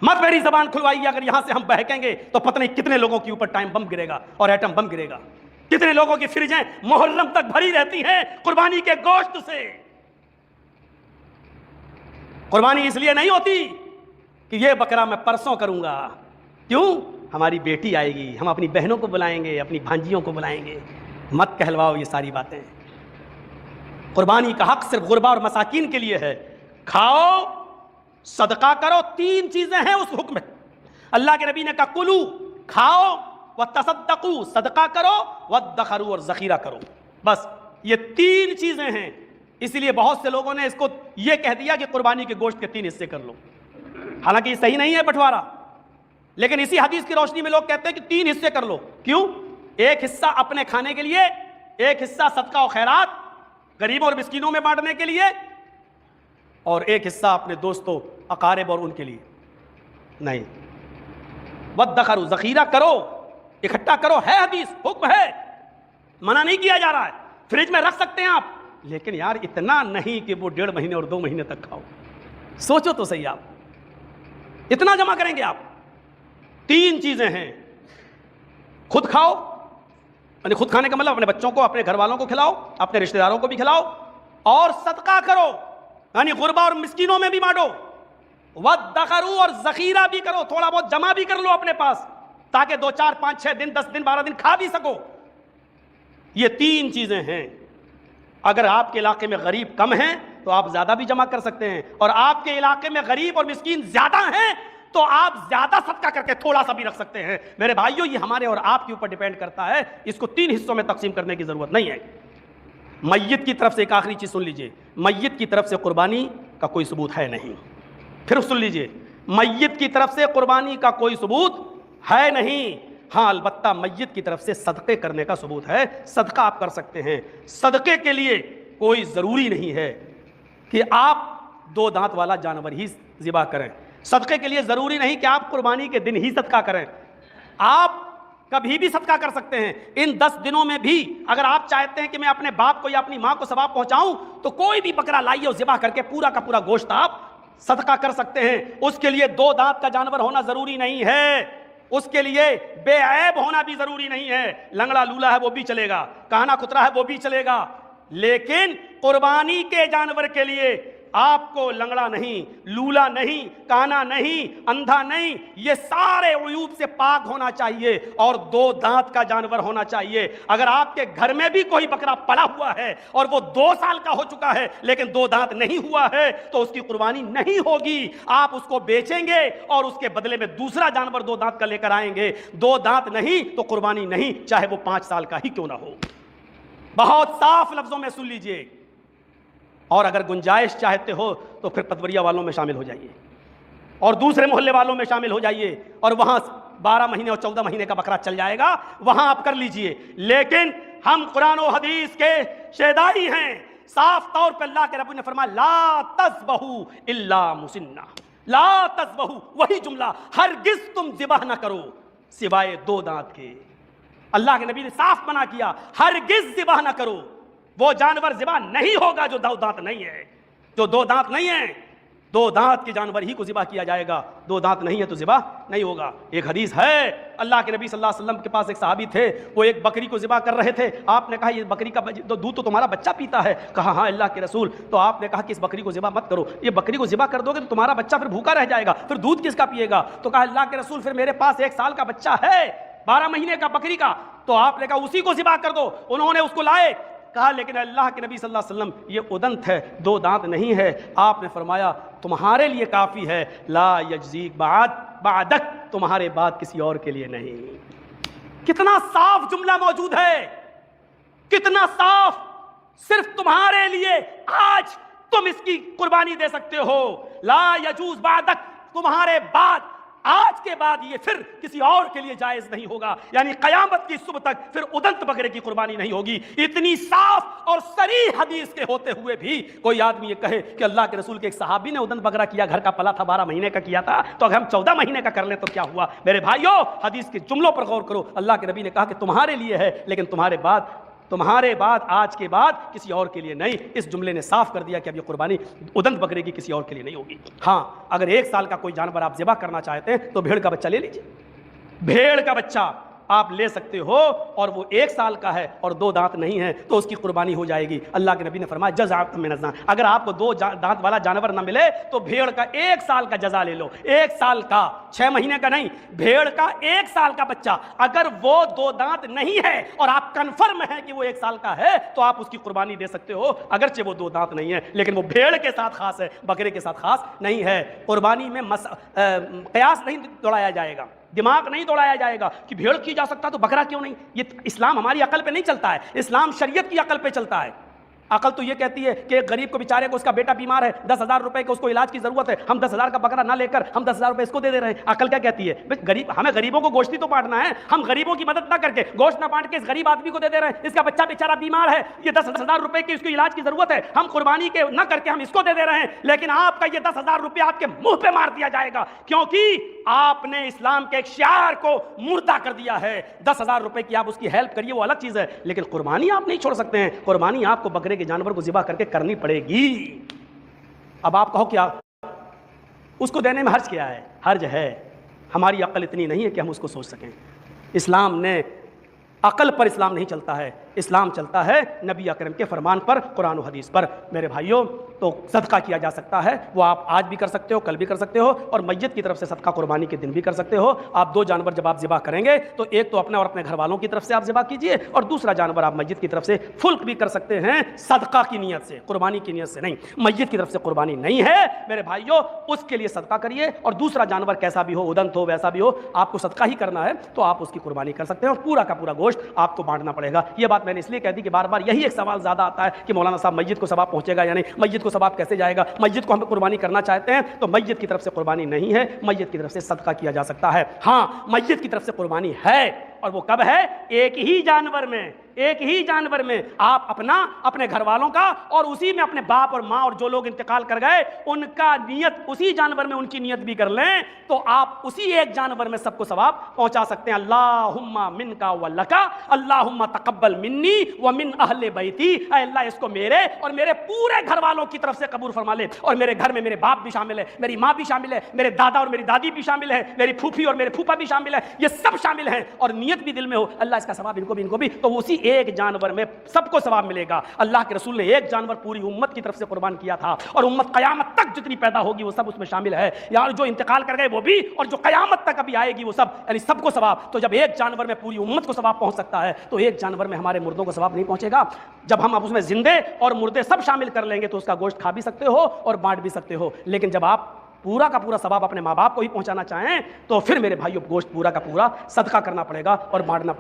مت میری زبان کھلوائیے، اگر یہاں سے ہم بہکیں گے تو پتہ نہیں کتنے لوگوں کے اوپر ٹائم بم گرے گا اور ایٹم بم گرے گا، کتنے لوگوں کی فریجیں محرم تک بھری رہتی ہیں قربانی کے گوشت سے۔ قربانی اس لیے نہیں ہوتی کہ یہ بکرا میں پرسوں کروں گا، کیوں؟ ہماری بیٹی آئے گی، ہم اپنی بہنوں کو بلائیں گے، اپنی بھانجیوں کو بلائیں گے۔ مت کہلواؤ یہ ساری باتیں۔ قربانی کا حق صرف غربا اور مساکین کے لیے ہے۔ کھاؤ، صدقہ کرو، تین چیزیں ہیں اس حکم میں۔ اللہ کے نبی نے کہا کلو، کھاؤ، وتصدقوا، صدقہ کرو، وادخروا، اور ذخیرہ کرو۔ بس یہ تین چیزیں ہیں۔ اس لیے بہت سے لوگوں نے اس کو یہ کہہ دیا کہ قربانی کے گوشت کے تین حصے کر لو، حالانکہ یہ صحیح نہیں ہے بٹوارا، لیکن اسی حدیث کی روشنی میں لوگ کہتے ہیں کہ تین حصے کر لو۔ کیوں؟ ایک حصہ اپنے کھانے کے لیے، ایک حصہ صدقہ و خیرات، غریبوں اور مسکینوں میں بانٹنے کے لیے، اور ایک حصہ اپنے دوستوں، اقارب اور ان کے لیے۔ نہیں، وادخروا، ذخیرہ کرو، اکٹھا کرو، ہے حدیث، حکم ہے، منع نہیں کیا جا رہا ہے۔ فریج میں رکھ سکتے ہیں آپ، لیکن یار اتنا نہیں کہ وہ 1.5 مہینے اور 2 مہینے تک کھاؤ۔ سوچو تو صحیح، آپ اتنا جمع کریں گے آپ؟ تین چیزیں ہیں، خود کھاؤ، یعنی خود کھانے کا مطلب اپنے بچوں کو، اپنے گھر والوں کو کھلاؤ، اپنے رشتہ داروں کو بھی کھلاؤ، اور صدقہ کرو، یعنی غربا اور مسکینوں میں بھی بانٹو، وادخروا، اور ذخیرہ بھی کرو، تھوڑا بہت جمع بھی کر لو اپنے پاس، تاکہ 2 4 5 6 دن 10 دن 12 دن کھا بھی سکو۔ یہ تین چیزیں ہیں۔ اگر آپ کے علاقے میں غریب کم ہیں تو آپ زیادہ بھی جمع کر سکتے ہیں، اور آپ کے علاقے میں غریب اور مسکین زیادہ ہیں تو آپ زیادہ صدقہ کر کے تھوڑا سا بھی رکھ سکتے ہیں۔ میرے بھائیو، یہ ہمارے اور آپ کے اوپر ڈیپینڈ کرتا ہے، اس کو 3 حصوں میں تقسیم کرنے کی ضرورت نہیں ہے۔ میت کی طرف سے ایک آخری چیز سن لیجئے، میت کی طرف سے قربانی کا کوئی ثبوت ہے نہیں۔ پھر سن لیجئے، میت کی طرف سے قربانی کا کوئی ثبوت ہے نہیں، ہاں البتہ میت کی طرف سے صدقے کرنے کا ثبوت ہے، صدقہ آپ کر سکتے ہیں۔ صدقے کے لیے کوئی ضروری نہیں ہے کہ آپ 2 دانت والا جانور ہی ذبح کریں، صدقے کے لیے ضروری نہیں کہ آپ قربانی کے دن ہی صدقہ کریں، آپ کبھی بھی صدقہ کر سکتے ہیں۔ ان 10 دنوں میں بھی اگر آپ چاہتے ہیں کہ میں اپنے باپ کو یا اپنی ماں کو ثواب پہنچاؤں تو کوئی بھی بکرا لائیے اور ذبح کر کے پورا کا پورا گوشت آپ صدقہ کر سکتے ہیں۔ اس کے لیے 2 دانت کا جانور ہونا ضروری نہیں ہے، اس کے لیے بے عیب ہونا بھی ضروری نہیں ہے، لنگڑا لولا ہے وہ بھی چلے گا، کہنا کترا ہے وہ بھی چلے گا، لیکن قربانی کے جانور کے لیے آپ کو لنگڑا نہیں، لولا نہیں، کانا نہیں، اندھا نہیں، یہ سارے عیوب سے پاک ہونا چاہیے، اور 2 دانت کا جانور ہونا چاہیے۔ اگر آپ کے گھر میں بھی کوئی بکرا پڑا ہوا ہے اور وہ 2 سال کا ہو چکا ہے لیکن 2 دانت نہیں ہوا ہے تو اس کی قربانی نہیں ہوگی، آپ اس کو بیچیں گے اور اس کے بدلے میں دوسرا جانور 2 دانت کا لے کر آئیں گے۔ 2 دانت نہیں تو قربانی نہیں، چاہے وہ 5 سال کا ہی کیوں نہ ہو۔ بہت صاف لفظوں میں سن لیجئے، اور اگر گنجائش چاہتے ہو تو پھر پتوریا والوں میں شامل ہو جائیے اور دوسرے محلے والوں میں شامل ہو جائیے، اور وہاں 12 مہینے اور 14 مہینے کا بکرا چل جائے گا، وہاں آپ کر لیجئے۔ لیکن ہم قرآن و حدیث کے شہدائی ہیں، صاف طور پہ اللہ کے رب نے فرمایا لا تذبحوا الا مسنہ، لا تذبحوا، وہی جملہ، ہرگز تم ذبح نہ کرو سوائے 2 دانت کے۔ اللہ کے نبی نے صاف منع کیا، ہرگز ذبح نہ کرو، وہ جانور ذبح نہیں ہوگا جو 2 دانت نہیں ہے، جو 2 دانت نہیں ہے، 2 دانت کے جانور ہی کو ذبح کیا جائے گا، 2 دانت نہیں ہے تو ذبح نہیں ہوگا۔ ایک حدیث ہے، اللہ کے نبی صلی اللہ علیہ وسلم کے پاس ایک صحابی تھے، وہ ایک بکری کو ذبح کر رہے تھے، آپ نے کہا یہ بکری کا دودھ تو تمہارا بچہ پیتا ہے، کہا ہاں اللہ کے رسول، تو آپ نے کہا کہ اس بکری کو ذبح مت کرو، یہ بکری کو ذبح کر دو گے تو تمہارا بچہ پھر بھوکا رہ جائے گا، پھر دودھ کس کا پیے گا؟ تو کہا اللہ کے رسول پھر میرے پاس 1 سال کا بچہ ہے، 12 مہینے کا بکری کا، تو آپ نے کہا اسی کو ذبح کر دو۔ انہوں نے اس کو لائے، کہا لیکن اللہ کے نبی صلی اللہ علیہ وسلم یہ ادنت ہے، 2 دانت نہیں ہے۔ آپ نے فرمایا تمہارے لیے کافی ہے، لا یجزیک بعدک، تمہارے بعد کسی اور کے لیے نہیں۔ کتنا صاف جملہ موجود ہے، کتنا صاف، صرف تمہارے لیے آج تم اس کی قربانی دے سکتے ہو، لا یجوز بعدک، تمہارے بعد، آج کے بعد یہ پھر کسی اور کے لیے جائز نہیں ہوگا، یعنی قیامت کی صبح تک پھر ادنت بکرے کی قربانی نہیں ہوگی۔ اتنی صاف اور صریح حدیث کے ہوتے ہوئے بھی کوئی آدمی یہ کہے کہ اللہ کے رسول کے ایک صحابی نے ادنت بکرا کیا، گھر کا پلا تھا، 12 مہینے کا کیا تھا، تو اگر ہم 14 مہینے کا کر لیں تو کیا ہوا؟ میرے بھائیو، حدیث کے جملوں پر غور کرو، اللہ کے نبی نے کہا کہ تمہارے لیے ہے لیکن تمہارے بعد تمہارے بعد آج کے بعد کسی اور کے لیے نہیں. اس جملے نے صاف کر دیا کہ اب یہ قربانی ادنت بکرے کی کسی اور کے لیے نہیں ہوگی. ہاں اگر 1 سال کا کوئی جانور آپ ذبح کرنا چاہتے ہیں تو بھیڑ کا بچہ لے لیجیے. بھیڑ کا بچہ آپ لے سکتے ہو اور وہ 1 سال کا ہے اور 2 دانت نہیں ہے تو اس کی قربانی ہو جائے گی. اللہ کے نبی نے فرمایا جزاء من الظان، اگر آپ کو 2 دانت والا جانور نہ ملے تو بھیڑ کا 1 سال کا جزا لے لو. 1 سال کا، 6 مہینے کا نہیں، بھیڑ کا 1 سال کا بچہ. اگر وہ 2 دانت نہیں ہے اور آپ کنفرم ہے کہ وہ 1 سال کا ہے تو آپ اس کی قربانی دے سکتے ہو، اگرچہ وہ 2 دانت نہیں ہے لیکن وہ بھیڑ کے ساتھ خاص ہے، بکرے کے ساتھ خاص نہیں ہے. قربانی میں قیاس نہیں دوڑایا جائے گا، دماغ نہیں دوڑایا جائے گا کہ بھیڑ کی جا سکتا تو بکرا کیوں نہیں. یہ اسلام ہماری عقل پہ نہیں چلتا ہے، اسلام شریعت کی عقل پہ چلتا ہے. عقل تو یہ کہتی ہے کہ ایک غریب کو بیچارے کو اس کا بیٹا بیمار ہے، 10,000 روپے کا اس کو علاج کی ضرورت ہے، ہم 10,000 کا بکرا نہ لے کر ہم 10,000 روپے اس کو دے دے رہے ہیں. عقل کیا کہتی ہے؟ غریب، ہمیں غریبوں کو گوشت ہی تو بانٹنا ہے، ہم غریبوں کی مدد نہ کر کے گوشت نہ بانٹ کے اس غریب آدمی کو دے دے رہے ہیں. اس کا بچہ بیچارہ بیمار ہے، یہ 10,000 روپے کی اس کو علاج کی ضرورت ہے، ہم قربانی کے نہ کر کے ہم اس کو دے دے رہے ہیں. لیکن آپ کا یہ 10,000 روپے آپ کے منہ پہ مار دیا جائے گا کیونکہ آپ نے اسلام کے ایک شعار کو مردہ کر دیا ہے. 10,000 روپے کی آپ اس کی ہیلپ کریے وہ الگ چیز ہے، لیکن قربانی آپ نہیں چھوڑ سکتے ہیں. قربانی آپ کو بکرے کے جانور کو ذبح کر کے کرنی پڑے گی. اب آپ کہو کیا اس کو دینے میں حرج کیا ہے؟ حرج ہے. ہماری عقل اتنی نہیں ہے کہ ہم اس کو سوچ سکیں. اسلام نے عقل پر اسلام نہیں چلتا ہے، اسلام چلتا ہے نبی اکرم کے فرمان پر، قرآن و حدیث پر. میرے بھائیوں، تو صدقہ کیا جا سکتا ہے، وہ آپ آج بھی کر سکتے ہو، کل بھی کر سکتے ہو، اور میت کی طرف سے صدقہ قربانی کے دن بھی کر سکتے ہو. آپ 2 جانور جب آپ ذبح کریں گے تو ایک تو اپنے اور اپنے گھر والوں کی طرف سے آپ ذبح کیجئے، اور دوسرا جانور آپ میت کی طرف سے فلک بھی کر سکتے ہیں، صدقہ کی نیت سے، قربانی کی نیت سے نہیں. میت کی طرف سے قربانی نہیں ہے میرے بھائیوں، اس کے لیے صدقہ کریے. اور دوسرا جانور کیسا بھی ہو، ادنت ہو، ویسا بھی ہو، آپ کو صدقہ ہی کرنا ہے تو آپ اس کی قربانی کر سکتے ہیں اور پورا کا پورا گوشت آپ کو بانٹنا پڑے گا. یہ بات میں نے اس لیے کہہ دی کہ بار بار یہی ایک سوال زیادہ آتا ہے کہ مولانا صاحب میت کو ثواب پہنچے گا یا نہیں، میت کو ثواب کیسے جائے گا، میت کو ہم قربانی کرنا چاہتے ہیں تو میت کی طرف سے قربانی نہیں ہے، میت کی طرف سے صدقہ کیا جا سکتا ہے. ہاں میت کی طرف سے قربانی ہے، اور وہ کب ہے؟ ایک ہی جانور میں آپ اپنے گھر والوں کا اور اسی میں اپنے باپ اور ماں اور جو لوگ انتقال کر گئے ان کا نیت، اسی جانور میں ان کی نیت بھی کر لیں تو آپ اسی ایک جانور میں سب کو ثواب پہنچا سکتے ہیں. اللہم منکا ولکا، اللہم تقبل منی ومن اہل بیتی، اے اللہ اس کو میرے اور میرے پورے گھر والوں کی طرف سے قبول فرما لے. اور میرے گھر میں میرے باپ بھی شامل ہے، میری ماں بھی شامل ہے، میرے دادا اور میری دادی بھی شامل ہے، میری پھوپھی اور میرے پھوپھا بھی شامل ہے، یہ سب شامل ہیں، اور نیت بھی دل میں ہو اللہ اس کا ثواب ان کو بھی، تو اسی ایک جانور میں سب کو ثواب ملے گا. اللہ کے رسول نے ایک جانور پوری امت کی طرف سے قربان کیا تھا، اور امت قیامت تک جتنی پیدا ہوگی وہ سب اس میں شامل ہے، یعنی جو انتقال کر گئے وہ بھی اور جو قیامت تک ابھی آئے گی وہ سب، یعنی سب کو ثواب. تو جب ایک جانور میں پوری امت کو ثواب پہنچ سکتا ہے تو ایک جانور میں ہمارے مردوں کو ثواب نہیں پہنچے گا؟ جب ہم اب اس میں زندے اور مردے سب شامل کر لیں گے تو اس کا گوشت کھا بھی سکتے ہو اور بانٹ بھی سکتے ہو. لیکن جب آپ پورا کا پورا ثواب اپنے ماں باپ کو ہی پہنچانا چاہیں تو پھر میرے بھائیوں گوشت پورا کا پورا صدقہ کرنا پڑے گا اور بانٹنا پڑے گا.